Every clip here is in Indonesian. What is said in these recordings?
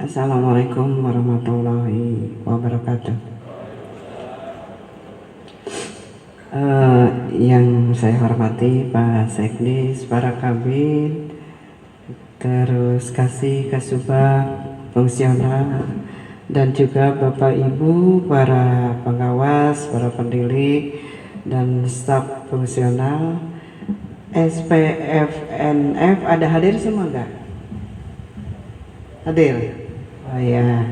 Assalamualaikum warahmatullahi wabarakatuh. Yang saya hormati Pak Sekdes, para kabin, terus kasih kasubag, fungsional, dan juga Bapak Ibu, para pengawas, para pendidik, dan staf fungsional SPFNF. Ada hadir semua enggak? Hadir? Oh ya,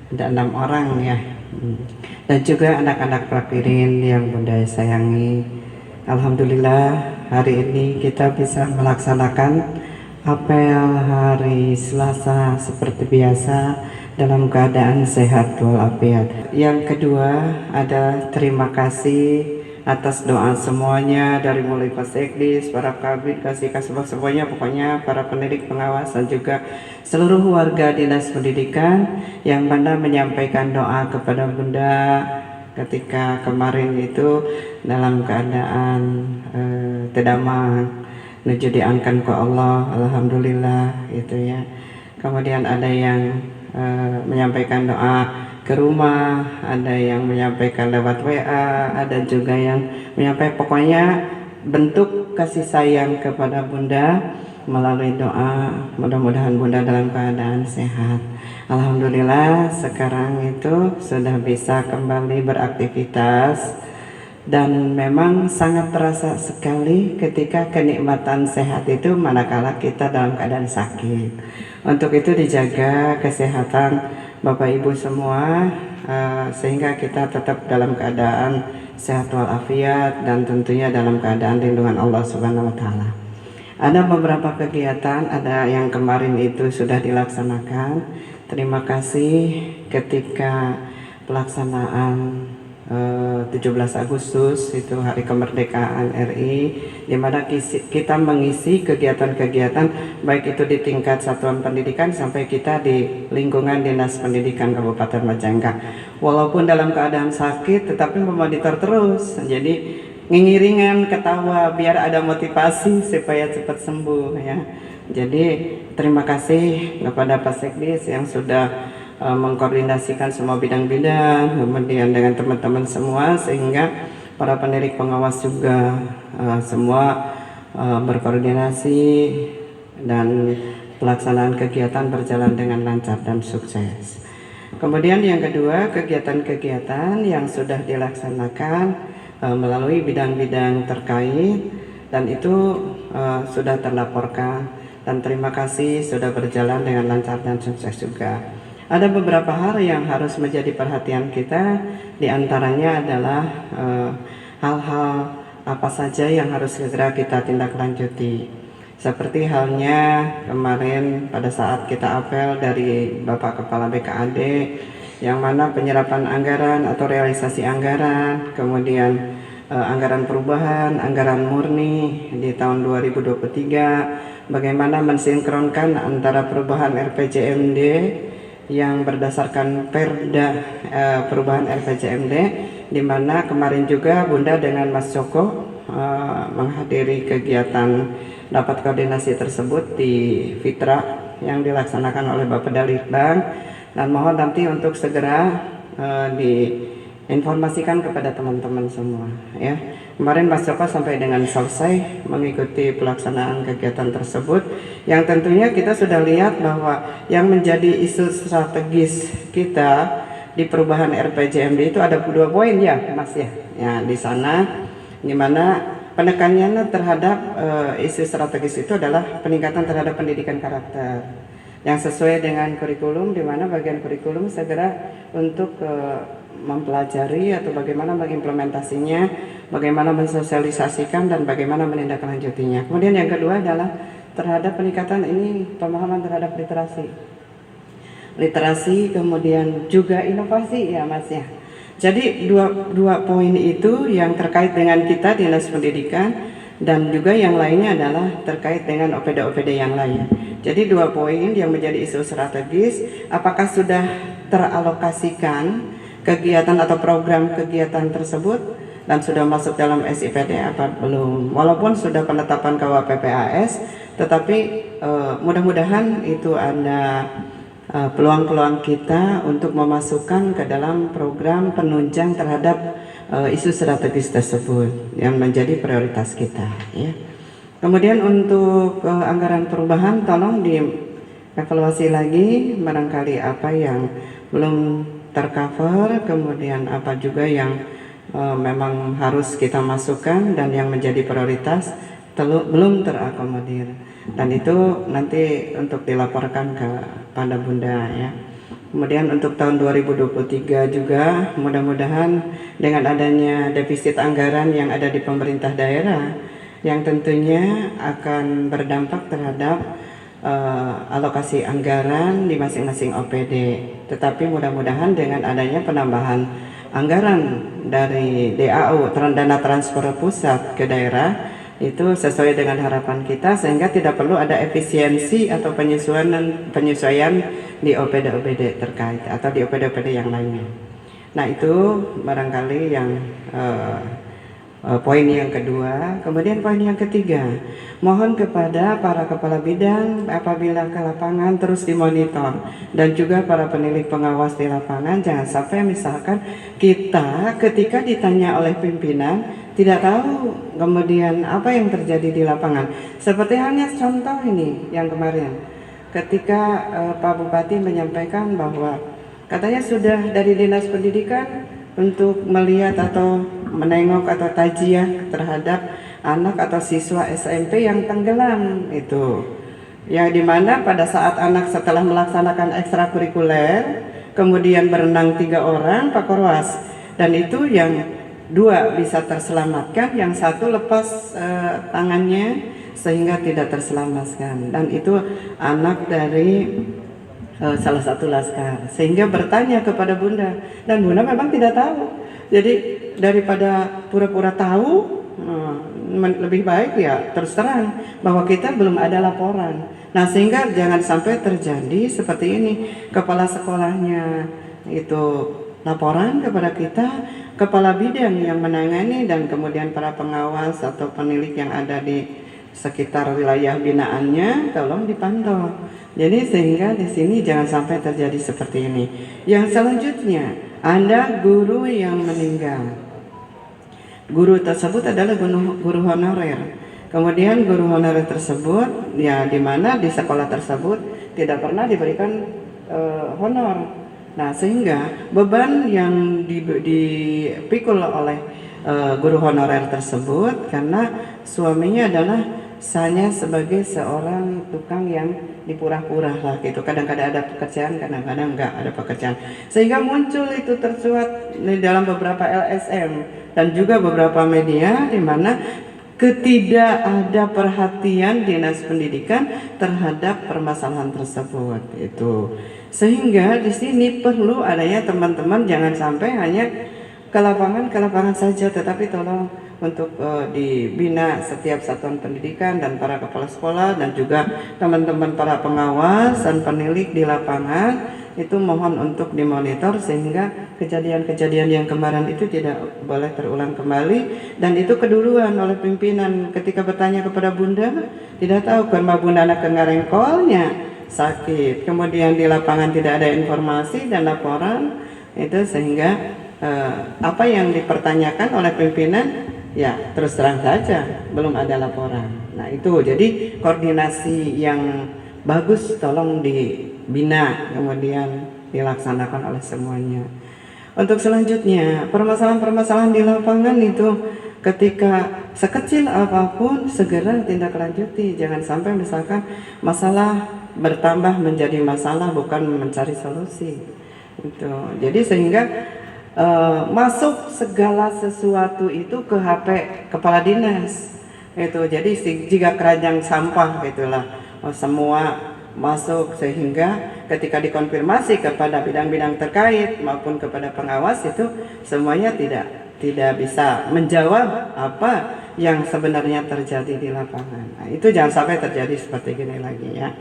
ada 6 orang ya. Dan juga anak-anak prakirin yang Bunda sayangi. Alhamdulillah hari ini kita bisa melaksanakan apel hari Selasa seperti biasa dalam keadaan sehat walafiat. Yang kedua ada terima kasih atas doa semuanya, dari mulai Pak Sekdes, para kabit, kasih semuanya, pokoknya para pendidik, pengawas, dan juga seluruh warga dinas pendidikan yang mana menyampaikan doa kepada Bunda ketika kemarin itu dalam keadaan tedamang menuju diangkat ke Allah. Alhamdulillah itu ya. Kemudian ada yang menyampaikan doa ke rumah, ada yang menyampaikan lewat WA, ada juga yang menyampaikan, pokoknya bentuk kasih sayang kepada Bunda melalui doa. Mudah-mudahan Bunda dalam keadaan sehat. Alhamdulillah sekarang itu sudah bisa kembali beraktivitas, dan memang sangat terasa sekali ketika kenikmatan sehat itu manakala kita dalam keadaan sakit. Untuk itu dijaga kesehatan Bapak Ibu semua, sehingga kita tetap dalam keadaan sehat walafiat dan tentunya dalam keadaan lindungan Allah Subhanahu wa Ta'ala. Ada beberapa kegiatan, ada yang kemarin itu sudah dilaksanakan. Terima kasih ketika pelaksanaan 17 Agustus itu hari kemerdekaan RI, di mana kita mengisi kegiatan-kegiatan baik itu di tingkat satuan pendidikan sampai kita di lingkungan Dinas Pendidikan Kabupaten Majangka. Walaupun dalam keadaan sakit tetapi memonitor terus, jadi ngingiringan, ketawa biar ada motivasi supaya cepat sembuh ya. Jadi terima kasih kepada Pak Sekdes yang sudah mengkoordinasikan semua bidang-bidang, kemudian dengan teman-teman semua, sehingga para pendidik pengawas juga semua berkoordinasi dan pelaksanaan kegiatan berjalan dengan lancar dan sukses. Kemudian yang kedua, kegiatan-kegiatan yang sudah dilaksanakan melalui bidang-bidang terkait, dan itu sudah terlaporkan, dan terima kasih sudah berjalan dengan lancar dan sukses juga. Ada beberapa hal yang harus menjadi perhatian kita, diantaranya adalah hal-hal apa saja yang harus segera kita tindak lanjuti. Seperti halnya kemarin pada saat kita apel dari Bapak Kepala BKAD, yang mana penyerapan anggaran atau realisasi anggaran, kemudian anggaran perubahan, anggaran murni di tahun 2023, bagaimana mensinkronkan antara perubahan RPJMD yang berdasarkan Perda perubahan RPJMD, di mana kemarin juga Bunda dengan Mas Joko menghadiri kegiatan rapat koordinasi tersebut di Fitra yang dilaksanakan oleh Bapak Dalitbang, dan mohon nanti untuk segera diinformasikan kepada teman-teman semua ya. Kemarin Mas Joko sampai dengan selesai mengikuti pelaksanaan kegiatan tersebut, yang tentunya kita sudah lihat bahwa yang menjadi isu strategis kita di perubahan RPJMD itu ada 2 poin ya Mas ya. Ya di sana dimana penekanannya terhadap isu strategis itu adalah peningkatan terhadap pendidikan karakter yang sesuai dengan kurikulum, di mana bagian kurikulum segera untuk mempelajari atau bagaimana mengimplementasinya, bagaimana mensosialisasikan, dan bagaimana menindaklanjutinya. Kemudian yang kedua adalah terhadap peningkatan ini pemahaman terhadap literasi, kemudian juga inovasi ya Mas ya. Jadi dua poin itu yang terkait dengan kita Dinas Pendidikan, dan juga yang lainnya adalah terkait dengan OPD-OPD yang lain. Jadi 2 poin yang menjadi isu strategis, apakah sudah teralokasikan kegiatan atau program kegiatan tersebut dan sudah masuk dalam SIPD apa belum. Walaupun sudah penetapan KWPPAS, tetapi mudah-mudahan itu ada peluang-peluang kita untuk memasukkan ke dalam program penunjang terhadap isu strategis tersebut yang menjadi prioritas kita, ya. Kemudian untuk anggaran perubahan tolong dievaluasi lagi barangkali apa yang belum tercover, kemudian apa juga yang memang harus kita masukkan dan yang menjadi prioritas belum terakomodir, dan itu nanti untuk dilaporkan kepada Bunda, ya. Kemudian untuk tahun 2023 juga mudah-mudahan dengan adanya defisit anggaran yang ada di pemerintah daerah yang tentunya akan berdampak terhadap alokasi anggaran di masing-masing OPD. Tetapi mudah-mudahan dengan adanya penambahan anggaran dari DAU, dana transfer pusat ke daerah, itu sesuai dengan harapan kita sehingga tidak perlu ada efisiensi atau penyesuaian di OPD-OPD terkait atau di OPD-OPD yang lainnya. Nah, itu barangkali yang poin yang kedua. Kemudian poin yang ketiga, mohon kepada para kepala bidang apabila ke lapangan terus dimonitor, dan juga para penilik pengawas di lapangan jangan sampai misalkan kita ketika ditanya oleh pimpinan tidak tahu kemudian apa yang terjadi di lapangan. Seperti halnya contoh ini yang kemarin ketika Pak Bupati menyampaikan bahwa katanya sudah dari Dinas Pendidikan untuk melihat atau menengok atau tajiah terhadap anak atau siswa SMP yang tenggelam itu, yang dimana pada saat anak setelah melaksanakan ekstrakurikuler kemudian berenang 3 orang Pak Korwas, dan itu yang 2 bisa terselamatkan, yang 1 lepas tangannya sehingga tidak terselamatkan, dan itu anak dari salah satu laskar, sehingga bertanya kepada Bunda, dan Bunda memang tidak tahu. Jadi daripada pura-pura tahu, lebih baik ya terus terang bahwa kita belum ada laporan. Nah, sehingga jangan sampai terjadi seperti ini, kepala sekolahnya itu laporan kepada kita, kepala bidang yang menangani, dan kemudian para pengawas atau penilik yang ada di sekitar wilayah binaannya tolong dipantau. Jadi sehingga di sini jangan sampai terjadi seperti ini. Yang selanjutnya, ada guru yang meninggal. Guru tersebut adalah guru honorer. Kemudian guru honorer tersebut ya di mana di sekolah tersebut tidak pernah diberikan honor. Nah, sehingga beban yang dipikul oleh guru honorer tersebut karena suaminya adalah hanya sebagai seorang tukang yang dipurah-purah lah gitu. Kadang-kadang ada pekerjaan, kadang-kadang enggak ada pekerjaan. Sehingga muncul itu tersuat di dalam beberapa LSM dan juga beberapa media di mana ketidak ada perhatian Dinas Pendidikan terhadap permasalahan tersebut itu. Sehingga di sini perlu adanya teman-teman jangan sampai hanya ke lapangan saja, tetapi tolong untuk dibina setiap satuan pendidikan dan para kepala sekolah dan juga teman-teman para pengawas dan penilik di lapangan itu mohon untuk dimonitor sehingga kejadian-kejadian yang kemarin itu tidak boleh terulang kembali, dan itu keduluan oleh pimpinan ketika bertanya kepada Bunda tidak tahu karena Bunda anak kengarengkolnya sakit, kemudian di lapangan tidak ada informasi dan laporan itu, sehingga apa yang dipertanyakan oleh pimpinan ya terus terang saja belum ada laporan. Nah, itu jadi koordinasi yang bagus tolong dibina kemudian dilaksanakan oleh semuanya. Untuk selanjutnya, permasalahan-permasalahan di lapangan itu ketika sekecil apapun segera tindak lanjuti, jangan sampai misalkan masalah bertambah menjadi masalah bukan mencari solusi itu. Jadi sehingga masuk segala sesuatu itu ke HP kepala dinas itu. Jadi jika keranjang sampah gitulah semua masuk, sehingga ketika dikonfirmasi kepada bidang-bidang terkait maupun kepada pengawas itu semuanya tidak bisa menjawab apa yang sebenarnya terjadi di lapangan. Nah, itu jangan sampai terjadi seperti gini lagi ya.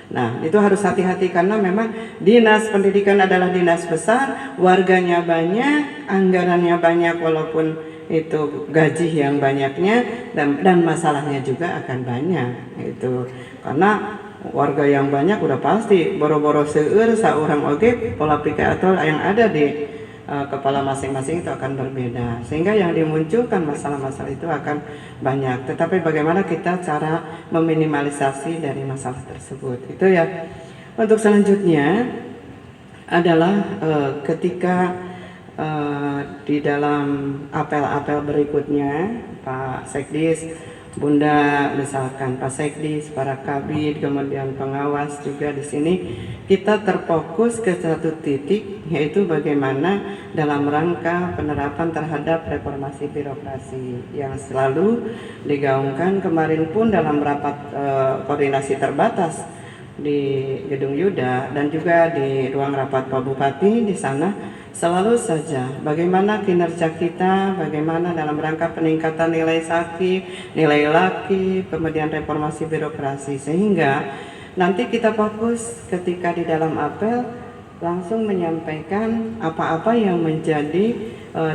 Nah, itu harus hati-hati karena memang Dinas Pendidikan adalah dinas besar, warganya banyak, anggarannya banyak walaupun itu gaji yang banyaknya, dan masalahnya juga akan banyak itu. Karena warga yang banyak udah pasti boro-boro seueur saurang oge pola pikir atau yang ada di kepala masing-masing itu akan berbeda, sehingga yang dimunculkan masalah-masalah itu akan banyak. Tetapi bagaimana kita cara meminimalisasi dari masalah tersebut itu ya. Untuk selanjutnya adalah ketika di dalam apel-apel berikutnya Pak Sekdis, Bunda, misalkan Pak Sekdis, para kabid, kemudian pengawas juga di sini kita terfokus ke satu titik, yaitu bagaimana dalam rangka penerapan terhadap reformasi birokrasi yang selalu digaungkan kemarin pun dalam rapat koordinasi terbatas di Gedung Yuda dan juga di ruang rapat Pak Bupati. Di sana selalu saja bagaimana kinerja kita, bagaimana dalam rangka peningkatan nilai saki, nilai laki, kemudian reformasi birokrasi, sehingga nanti kita fokus ketika di dalam apel langsung menyampaikan apa-apa yang menjadi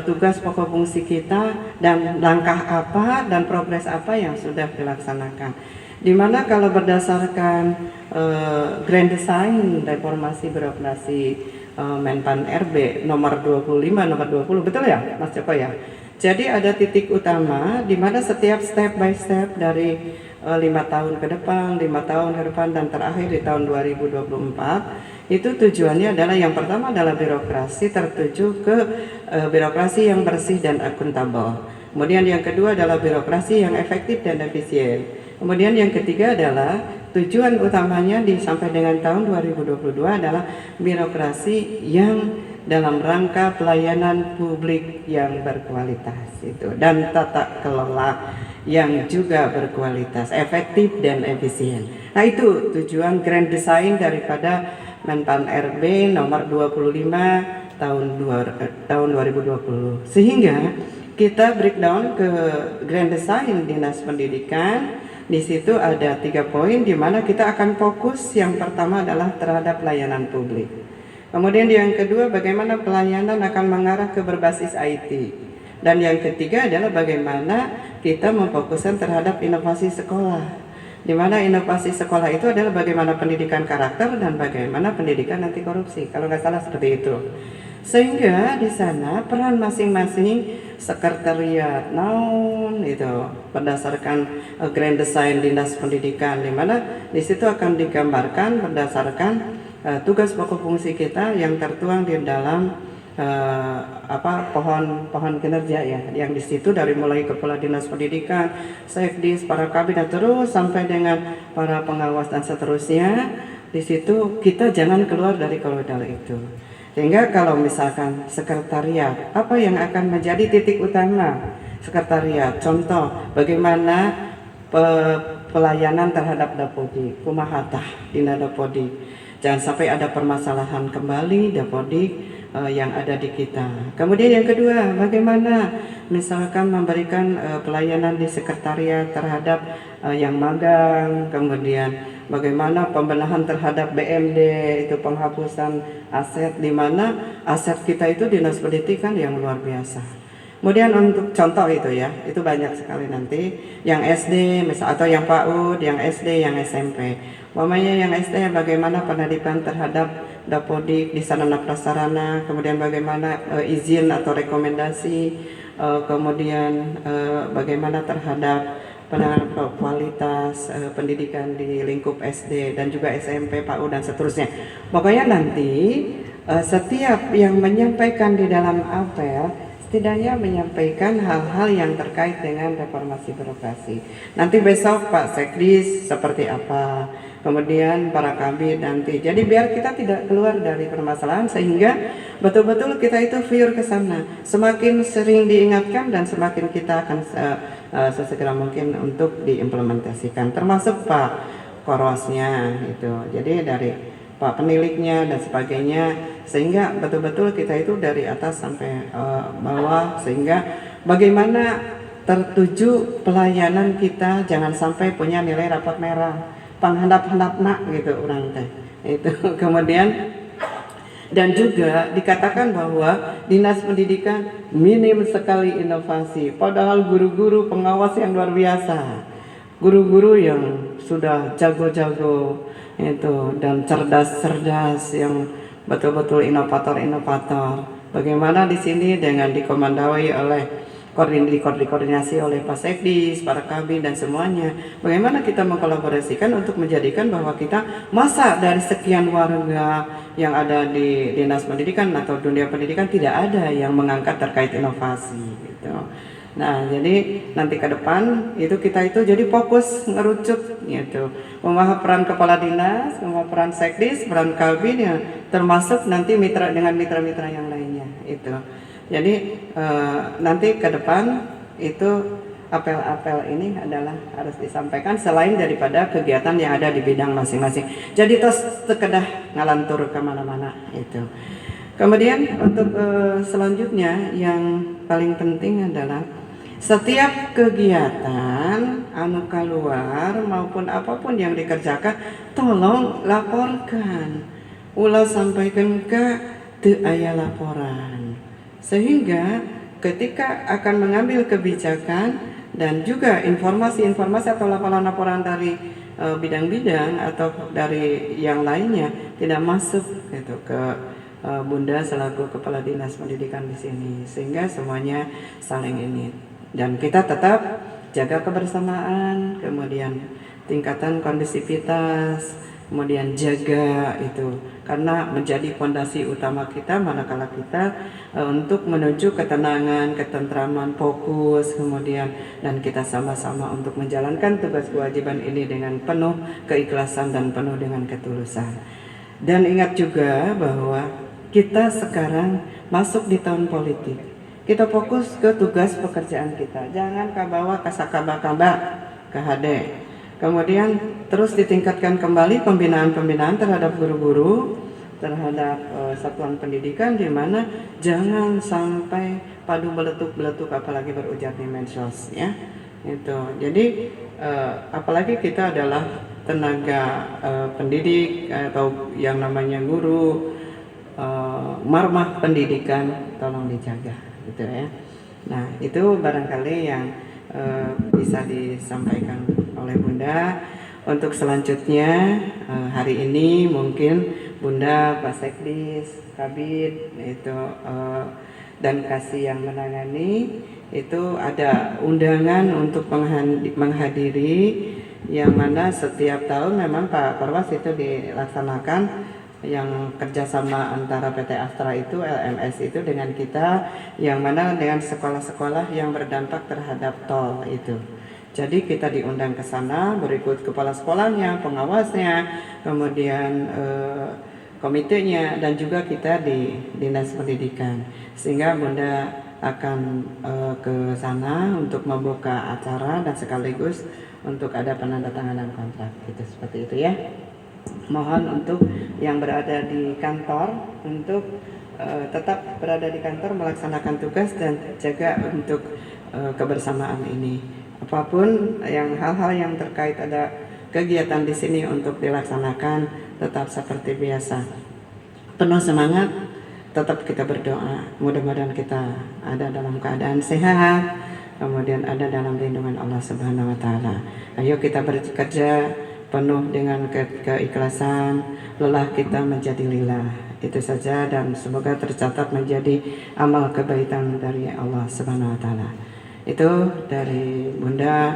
tugas pokok fungsi kita dan langkah apa dan progres apa yang sudah dilaksanakan. Dimana kalau berdasarkan Grand Design Reformasi Birokrasi Menpan RB nomor 25, nomor 20, betul ya Mas Joko ya? Jadi ada titik utama di mana setiap step by step dari 5 tahun ke depan, 5 tahun ke depan, dan terakhir di tahun 2024 itu tujuannya adalah yang pertama adalah birokrasi tertuju ke birokrasi yang bersih dan akuntabel. Kemudian yang kedua adalah birokrasi yang efektif dan efisien. Kemudian yang ketiga adalah tujuan utamanya sampai dengan tahun 2022 adalah birokrasi yang dalam rangka pelayanan publik yang berkualitas itu, dan tata kelola yang juga berkualitas, efektif dan efisien. Nah, itu tujuan grand design daripada Menpan RB nomor 25 tahun 2020. Sehingga kita breakdown ke grand design Dinas Pendidikan. Di situ ada 3 poin di mana kita akan fokus. Yang pertama adalah terhadap pelayanan publik. Kemudian yang kedua, bagaimana pelayanan akan mengarah ke berbasis IT. Dan yang ketiga adalah bagaimana kita memfokuskan terhadap inovasi sekolah. Di mana inovasi sekolah itu adalah bagaimana pendidikan karakter dan bagaimana pendidikan anti korupsi. Kalau nggak salah seperti itu. Sehingga di sana peran masing-masing sekretariat itu berdasarkan grand design Dinas Pendidikan, di mana di situ akan digambarkan berdasarkan tugas pokok fungsi kita yang tertuang di dalam pohon kinerja ya, yang di situ dari mulai kepala Dinas Pendidikan, Sekdis, para kabinет, terus sampai dengan para pengawas dan seterusnya. Di situ kita jangan keluar dari koridor itu. Sehingga kalau misalkan sekretariat, apa yang akan menjadi titik utama sekretariat? Contoh, bagaimana pelayanan terhadap Dapodi, kumahatah dina Dapodi. Jangan sampai ada permasalahan kembali Dapodi yang ada di kita. Kemudian yang kedua, bagaimana misalkan memberikan pelayanan di sekretariat terhadap yang magang, kemudian bagaimana pembenahan terhadap BMD, itu penghapusan aset, di mana aset kita itu Dinas Pendidikan yang luar biasa. Kemudian untuk contoh itu ya, itu banyak sekali nanti yang SD misal, atau yang PAUD, yang SD, yang SMP. Umpamanya yang SD bagaimana pendidikan terhadap Dapodik di sarana prasarana, kemudian bagaimana izin atau rekomendasi, kemudian bagaimana terhadap penanganan kualitas pendidikan di lingkup SD dan juga SMP, PAUD dan seterusnya. Pokoknya nanti setiap yang menyampaikan di dalam apel setidaknya menyampaikan hal-hal yang terkait dengan reformasi birokrasi. Nanti besok Pak Sekdis seperti apa, kemudian para kabid nanti. Jadi biar kita tidak keluar dari permasalahan, sehingga betul-betul kita itu view ke sana. Semakin sering diingatkan dan semakin kita akan sesegera mungkin untuk diimplementasikan, termasuk Pak Korosnya itu. Jadi dari Pak peniliknya dan sebagainya, sehingga betul-betul kita itu dari atas sampai bawah, sehingga bagaimana tertuju pelayanan kita jangan sampai punya nilai rapot merah, panghandap-handapna gitu orang teh. Itu kemudian dan juga dikatakan bahwa Dinas Pendidikan minim sekali inovasi, padahal guru-guru pengawas yang luar biasa. guru-guru yang sudah jago-jago itu dan cerdas-cerdas yang betul-betul inovator-inovator. Bagaimana di sini dengan dikomandoi oleh dikoordinasi oleh Pak Sekdis, para kabin dan semuanya. Bagaimana kita mengkolaborasikan untuk menjadikan bahwa kita masa dari sekian warga yang ada di dinas pendidikan atau dunia pendidikan tidak ada yang mengangkat terkait inovasi gitu. Nah, jadi nanti ke depan itu kita itu jadi fokus ngerucut gitu. Memahami peran kepala dinas, memahami peran sekdis, peran kabin ya, termasuk nanti mitra dengan mitra-mitra yang lainnya itu. Jadi nanti ke depan itu apel-apel ini adalah harus disampaikan selain daripada kegiatan yang ada di bidang masing-masing. Jadi terus sekedar ngalantur kemana-mana itu. Kemudian untuk selanjutnya yang paling penting adalah setiap kegiatan anu keluar maupun apapun yang dikerjakan tolong laporkan. Ulah sampaikan ke teu aya laporan. Sehingga ketika akan mengambil kebijakan dan juga informasi-informasi atau laporan-laporan dari bidang-bidang atau dari yang lainnya tidak masuk gitu ke Bunda selaku kepala dinas pendidikan di sini, sehingga semuanya saling ini dan kita tetap jaga kebersamaan, kemudian tingkatan kondusivitas, kemudian jaga itu karena menjadi fondasi utama kita manakala kita untuk menuju ketenangan, ketentraman, fokus, kemudian dan kita sama-sama untuk menjalankan tugas kewajiban ini dengan penuh keikhlasan dan penuh dengan ketulusan. Dan ingat juga bahwa kita sekarang masuk di tahun politik. Kita fokus ke tugas pekerjaan kita. Jangan kabawa kasakaba-kaba ke HD. Kemudian terus ditingkatkan kembali pembinaan-pembinaan terhadap guru-guru, terhadap satuan pendidikan, di mana jangan sampai padu beletuk-beletuk apalagi berujar di medsos ya. Itu. Jadi apalagi kita adalah tenaga pendidik atau yang namanya guru, marmah pendidikan tolong dijaga gitu ya. Nah, itu barangkali yang bisa disampaikan oleh Bunda. Untuk selanjutnya hari ini mungkin Bunda, Pak Sekdis, Kabid itu dan Kasih yang menangani itu ada undangan untuk menghadiri yang mana setiap tahun memang Pak Perwas itu dilaksanakan yang kerjasama antara PT Astra itu LMS itu dengan kita yang mana dengan sekolah-sekolah yang berdampak terhadap tol itu. Jadi kita diundang ke sana, berikut kepala sekolahnya, pengawasnya, kemudian komitenya dan juga kita di dinas pendidikan. Sehingga Bunda akan ke sana untuk membuka acara dan sekaligus untuk ada penandatanganan kontrak gitu, seperti itu ya. Mohon untuk yang berada di kantor untuk tetap berada di kantor melaksanakan tugas dan jaga untuk kebersamaan ini. Apapun yang hal-hal yang terkait ada kegiatan di sini untuk dilaksanakan tetap seperti biasa. Penuh semangat, tetap kita berdoa. Mudah-mudahan kita ada dalam keadaan sehat, kemudian ada dalam lindungan Allah Subhanahu wa taala. Ayo kita bekerja penuh dengan keikhlasan, lelah kita menjadi lillah. Itu saja dan semoga tercatat menjadi amal kebaikan dari Allah Subhanahu wa taala. Itu dari Bunda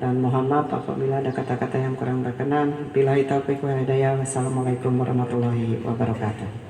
dan mohon maaf apabila ada kata-kata yang kurang berkenan. Billahi taufiq wal hidayah. Wassalamualaikum warahmatullahi wabarakatuh.